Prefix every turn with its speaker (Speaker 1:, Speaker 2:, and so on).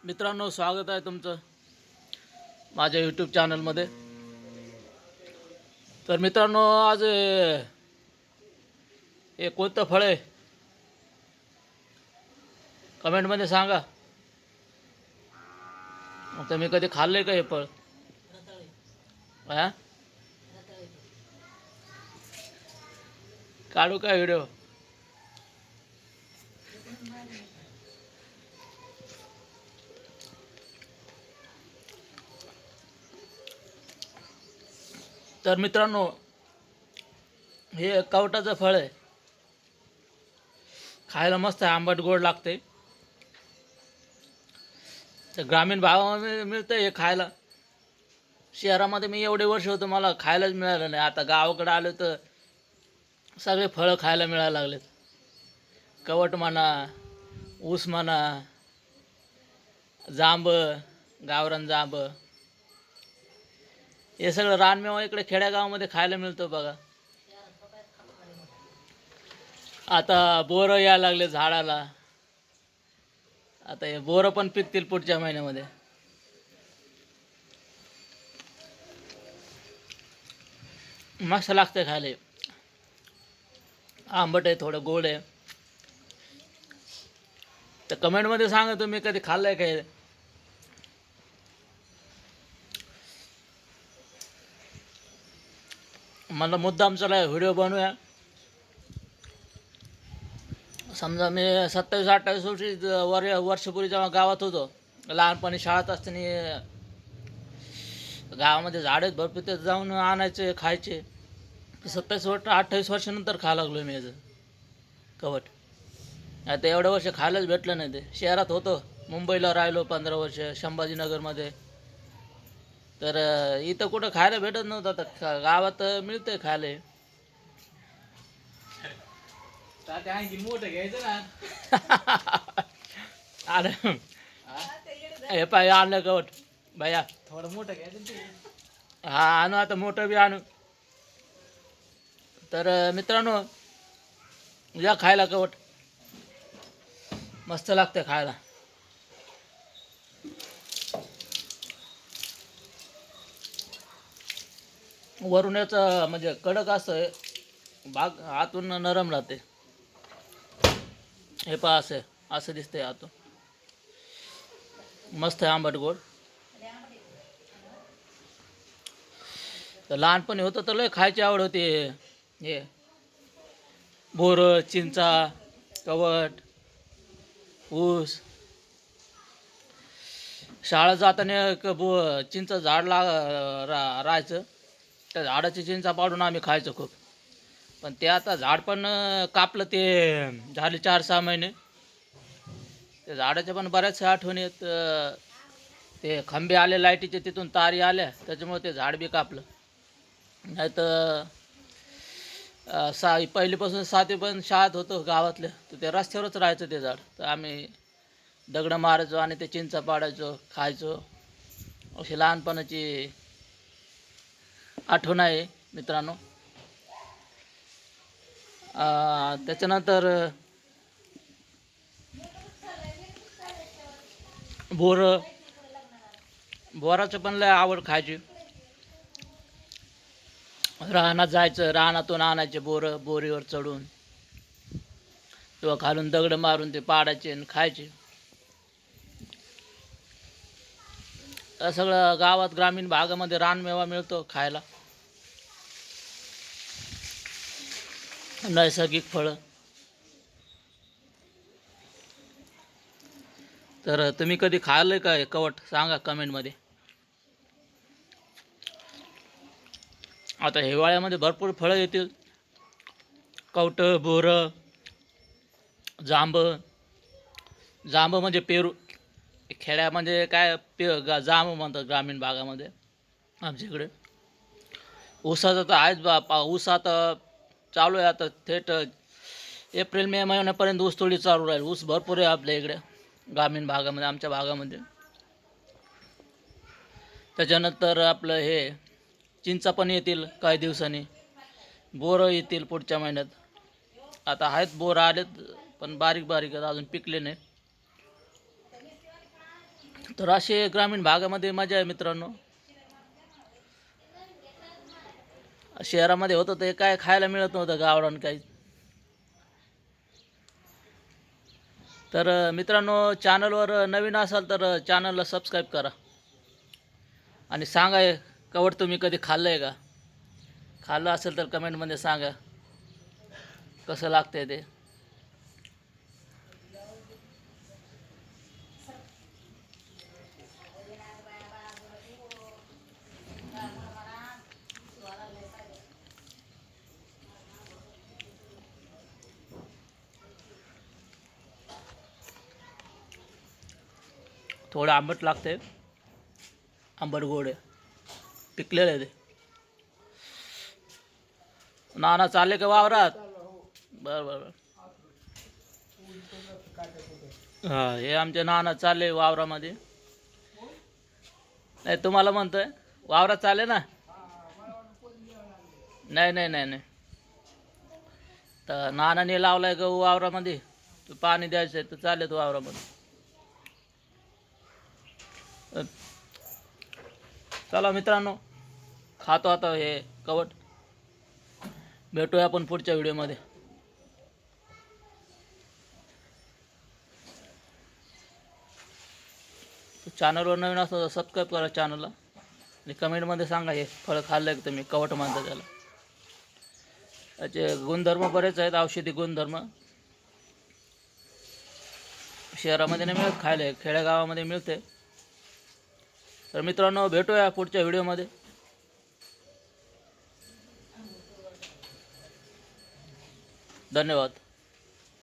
Speaker 1: मित्रांनो, स्वागत आहे तुमचं माझ्या यूट्यूब चॅनलमध्ये. तर मित्रांनो, आज हे कोणतं फळ आहे कमेंटमध्ये सांगा. तुम्ही कधी खाल्ले का हे फळ? हां, काढू का व्हिडिओ? तर मित्रांनो, हे कवटाचं फळ आहे. खायला मस्त आहे, आंबट गोड लागते. तर ग्रामीण भागामध्ये मिळतं हे खायला. शहरामध्ये मी एवढे वर्ष होतो, मला खायलाच मिळालं नाही. आता गावाकडे आलो तर सगळे फळं खायला मिळायला लागलेत. कवट म्हणा, ऊस म्हणा, जांब, गावरान जांब, हे सगळं रानमेवा इकडे खेड्यागावामध्ये खायला मिळतं बघा. आता बोरं यायला लागले झाडाला. आता हे बोरं पण पिकतील पुढच्या महिन्यामध्ये. मस्त लागतं खायला. आंबट आहे, थोडं गोड आहे. तर कमेंटमध्ये सांगा तुम्ही कधी खाल्लंय काय. मला मुद्दाम चला व्हिडिओ बनवूया. समजा मी 27-28 वर्षपूर्वी जेव्हा गावात होतो, लहानपणी शाळेत असताना गावामध्ये झाड आहेत भरपूर, ते जाऊन आणायचे खायचे. 28 वर्षानंतर खायला लागलो मी याचं कवट. आता एवढ्या वर्ष खायलाच भेटलं नाही. ते शहरात होतं, मुंबईला राहिलो 15 वर्ष, संभाजीनगरमध्ये. तर इथं कुठं खायला भेटत नव्हतं. आता गावात मिळतंय खायला. मोठं घ्यायचं ना. अरे हे पाय आणलं कवट भैया, थोडं मोठं घ्यायचं. हा, आणू आता, मोठं बी आणू. तर मित्रांनो, या खायला कवट, मस्त लागतं खायला. वरून याचं म्हणजे कडक असं भाग, आतून नरम राहते. हे पहा, असं असं दिसतंय आतून. मस्त आहे, आंबट गोड. तर लहानपणी होतं तर लय खायची आवड होती. हे बोरं, चिंचा, कवट, ऊस. शाळा जाताना चिंचा झाड राहायचं. त्या झाडाची चिंचा पाडून आम्ही खायचो खूप. पण ते आता झाड पण कापलं. ते झाले 4-6 महिने. ते झाडाच्या पण बऱ्याचशा आठवणी आहेत. ते खंबे आले लाईटीचे, तिथून तारी आल्या, त्याच्यामुळे ते झाड बी कापलं. नाही तर पहिलीपासून 7वीपर्यंत शाळेत होतो गावातल्या, तर ते रस्त्यावरच राहायचं ते झाड. तर आम्ही दगडं मारायचो आणि ते चिंचा पाडायचो, खायचो. अशी लहानपणाची आठवण आहे मित्रांनो. त्याच्यानंतर बोराचं पण लय आवड खायची. रानात जायचं, रानातून आणायचे बोरीवर चढून किंवा खालून दगड मारून ते पाडायचे आणि खायचे. सगळं गावात, ग्रामीण भागामध्ये रानमेवा मिळतो खायला, नैसर्गिक फळं. तर तुम्ही कधी खाल्लंय का कवट? सांगा कमेंटमध्ये. आता हिवाळ्यामध्ये भरपूर फळं येतील. कवट, बोरं, जांब. जांब म्हणजे पेरू. खेड्यामध्ये काय जांब म्हणतात ग्रामीण भागामध्ये आमच्या इकडे. ऊसाचं तर आहेच ऊस आता चालू आहे. आता थेट एप्रिल-मे महिन्यापर्यंत ऊसतोडी चालू राहील. ऊस भरपूर आहे आपल्या इकडे ग्रामीण भागामध्ये, आमच्या भागामध्ये. त्याच्यानंतर आपलं हे चिंचा पण येतील काही दिवसांनी. बोरं येतील पुढच्या महिन्यात. आता आहेत बोरं आलेत, पण बारीक बारीक आहेत, अजून पिकले नाही. तर असे ग्रामीण भागामध्ये मजा आहे मित्रांनो. शहरामध्ये होतं ते काय खायला मिळत नव्हतं गावरान काही. तर मित्रांनो, चॅनलवर नवीन असाल तर चॅनलला सबस्क्राईब करा आणि सांगा कवट तुम्ही कधी खाल्लं आहे का. खाल्लं असेल तर कमेंटमध्ये सांगा कसं लागतंय ते. थोडं आंबट लागते, आंबट गोड आहे, पिकलेलं आहे ते. नाना चालले का वावरात? बरं बरं बरं. हां, हे आमचे नाना चालले वावरामध्ये. नाही तुम्हाला म्हणतोय वावरात चालले ना. नाही नाही नाही नाही, तर नानाने लावलाय गहू वावरामध्ये, पाणी द्यायचं आहे तर चालले तो वावरामध्ये. चला मित्रांनो, खातो आता हे कवट. भेटूया आपण पुढच्या व्हिडिओमध्ये. चॅनलवर नवीन असं तर सबस्क्राईब करा चॅनलला आणि कमेंटमध्ये सांगा हे फळं खाल्लं आहे का तुम्ही, कवट म्हणतात त्याला. त्याचे गुणधर्म बरेच आहेत, औषधी गुणधर्म. शहरामध्ये नाही मिळत खायला, खेड्यागावामध्ये मिळते. तर मित्रांनो, भेटूया पुढच्या व्हिडिओमध्ये. धन्यवाद.